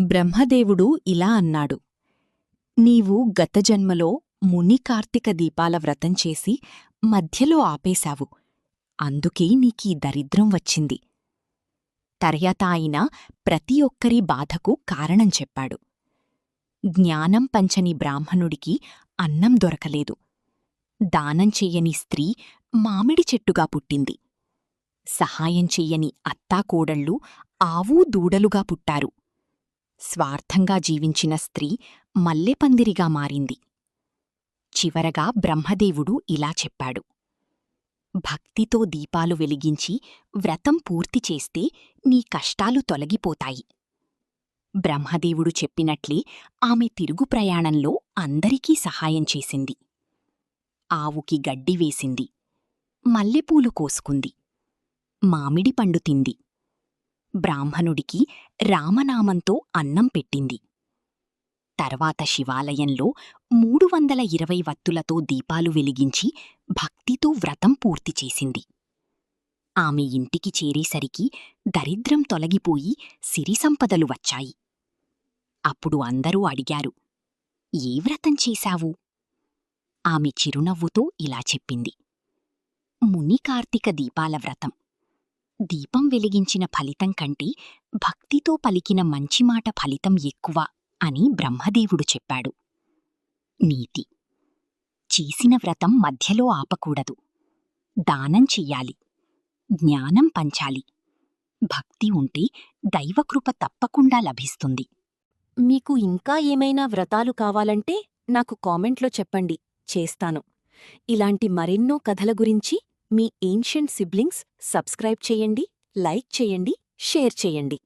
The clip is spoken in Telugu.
బ్రహ్మదేవుడు ఇలా అన్నాడు. నీవు గత జన్మలో ముని కార్తీక దీపాల వ్రతం చేసి మధ్యలో ఆపేశావు. అందుకే నీకీ దరిద్రం వచ్చింది. తర్యత ఆయన ప్రతి ఒక్కరి బాధకు కారణం చెప్పాడు. జ్ఞానం పంచని బ్రాహ్మణుడికి అన్నం దొరకలేదు. దానం చెయ్యని స్త్రీ మామిడి చెట్టుగా పుట్టింది. సహాయం చెయ్యని అత్తాకోడళ్ళు ఆవూ దూడలుగా పుట్టారు. స్వార్థంగా జీవించిన స్త్రీ మల్లెపందిరిగా మారింది. చివరగా బ్రహ్మదేవుడు ఇలా చెప్పాడు. భక్తితో దీపాలు వెలిగించి వ్రతం పూర్తి చేస్తే నీ కష్టాలు తొలగిపోతాయి. బ్రహ్మదేవుడు చెప్పినట్లే ఆమె తిరుగు ప్రయాణంలో అందరికీ సహాయం చేసింది. ఆవుకి గడ్డి వేసింది, మల్లెపూలు కోసుకుంది, మామిడి పండు తింది. బ్రాహ్మణుడికి రామనామంతో అన్నం పెట్టింది. తర్వాత శివాలయంలో 320 వత్తులతో దీపాలు వెలిగించి భక్తితో వ్రతం పూర్తి చేసింది. ఆమె ఇంటికి చేరేసరికి దరిద్రం తొలగిపోయి సిరిసంపదలు వచ్చాయి. అప్పుడు అందరూ అడిగారు, ఏ వ్రతం చేశావు? ఆమె చిరునవ్వుతో ఇలా చెప్పింది. ముని కార్తీక దీపాల వ్రతం. దీపం వెలిగించిన ఫలితం కంటే భక్తితో పలికిన మంచిమాట ఫలితం ఎక్కువ అని బ్రహ్మదేవుడు చెప్పాడు. నీతి: చేసిన వ్రతం మధ్యలో ఆపకూడదు. దానం చెయ్యాలి, జ్ఞానం పంచాలి. భక్తి ఉంటే దైవకృప తప్పకుండా లభిస్తుంది. మీకు ఇంకా ఏమైనా వ్రతాలు కావాలంటే నాకు కామెంట్లో చెప్పండి, చేస్తాను. ఇలాంటి మరెన్నో కథల గురించి మీ ఏన్షియంట్ సిబ్లింగ్స్ సబ్స్క్రైబ్ చేయండి, లైక్ చేయండి, షేర్ చేయండి.